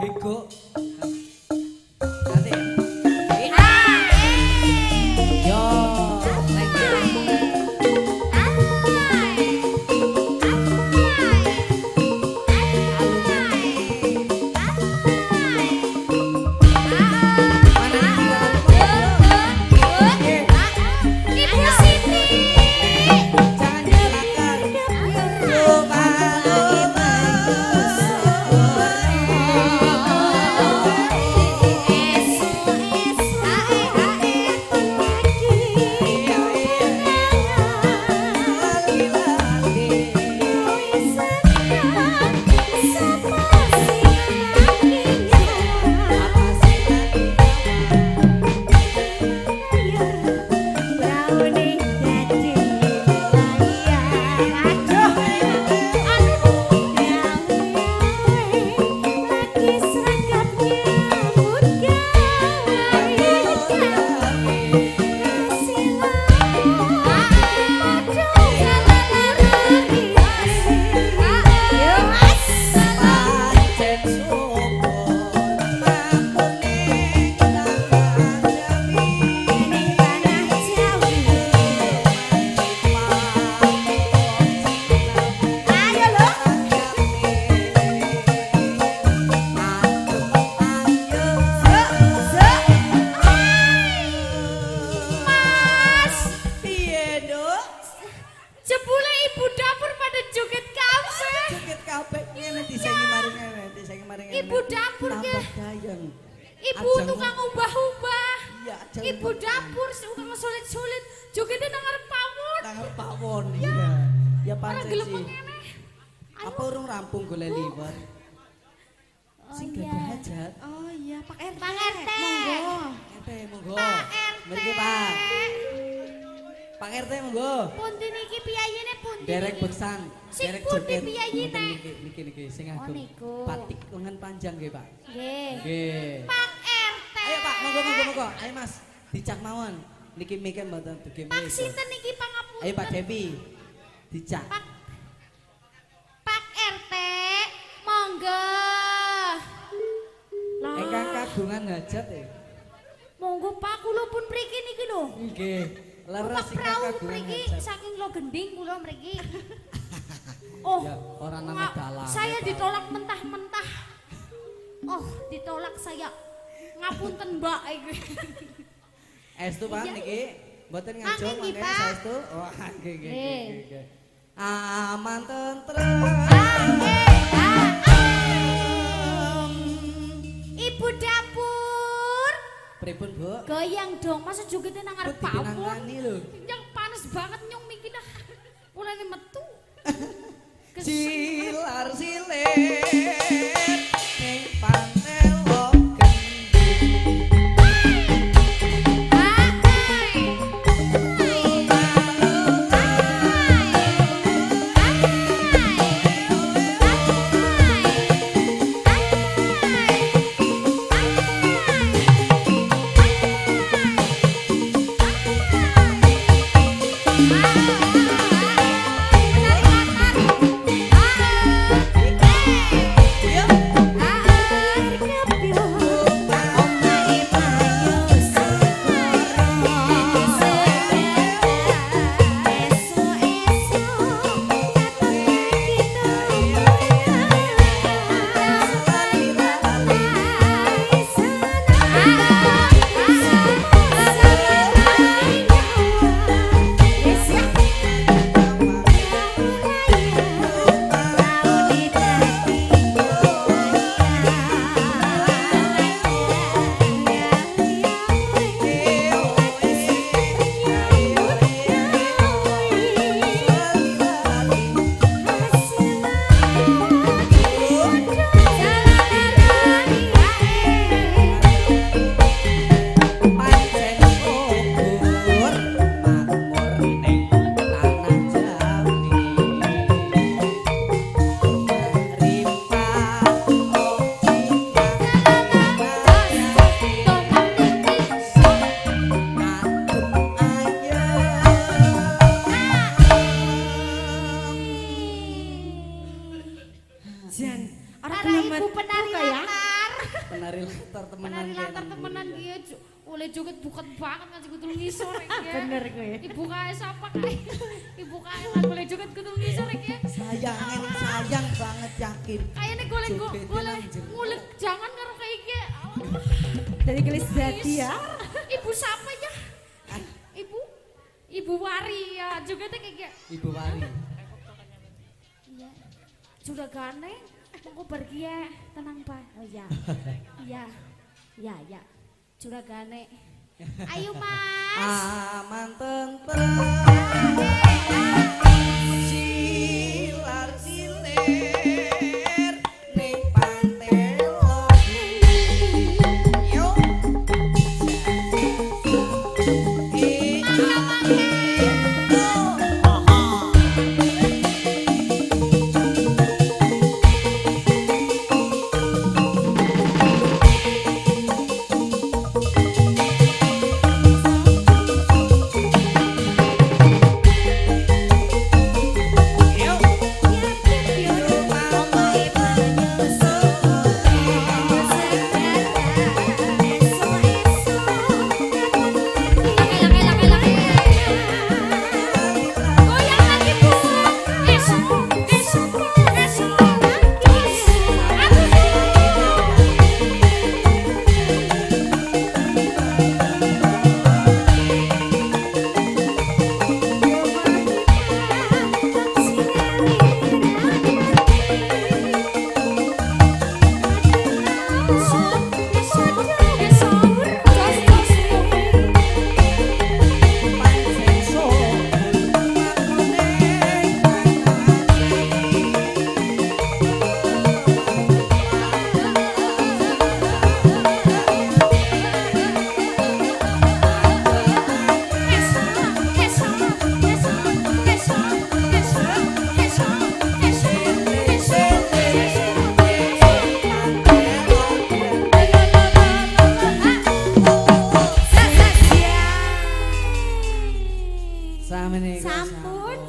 Hego. Ibu dapur ke? Ibu tukang ubah-ubah. Ibu dapur tukang sulit-sulit. Jogetnya nang ngarep pawon. Nang ngarep pawon iya. Ya pancen sih. Apa urung rampung golek liwet? Sing gadah hajat. Oh iya, Pak RT. Pak RT. Monggo. RT monggo. Pak RT. Mriki, Pak. Pak RT monggo. Pundi niki piyayene pundi? Derek beksan. Sing Derek pundi joget. piyayene? Niki sing ageng. niku. Batik lengan panjang nggih, Pak. Nggih. Nggih. Pak RT. Ayo Pak, monggo. Ayo Mas, dicak mawon. Niki mikir mboten dugi Pak sinten niki pangapunten? Ayo Pak Devi. Dicak. Pak RT, monggo. Engkang kagungan hajat e. Monggo Pak kula pun mriki niki lho. Nggih. Leres Pak ingkang prau kagungan mriki hajat. saking lo gending kula mriki. Oh, Ya, orang nang dalan. saya ditolak mentah-mentah. Oh, ditolak saya. Ngapunten Mbak iki. Estu Pak niki mboten ngajo Angin, mangke Pak. saestu. Oh, nggih. Nggih. Aman tentrem. Ibu dapur. Pripun, Bu? Goyang dong, masa jogetnya nang ngarep pawon. Dinangani lho. Yang panas banget nyong mikir dah. Mulane metu. Silar silir ning pantelo gending. Pancen subur makmur ning tanah Jawi. Rimpah Jan, ora Para gelem ibu penari buka ya. latar. Penari latar temenan. Penari latar temenan dia oleh joget buket banget ngasih kutul ngisor ya. Bener gue. Ibu kaya siapa kaya? Ibu kaya lah boleh joget kutul ngisor ya. Sayang banget yakin. Kayaknya golek ngulik jangan karo kayak iki. Dari gelis jadi ya. Ibu siapa ya? Ibu Wari ya, jogetnya kayak gitu. Ibu Wari. Iya. Sudah gane, mau pergi ya, tenang Pak. Oh iya. Iya. Sudah gane. Ayo Mas. Aman tentrem. Silar silir ning pantelo. Yo.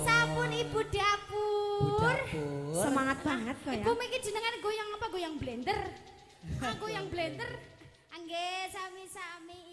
Sampun Ibu Dapur. Semangat banget kok ya. Ibu mikir jenengan goyang apa? Goyang blender. Goyang blender. Angge sami-sami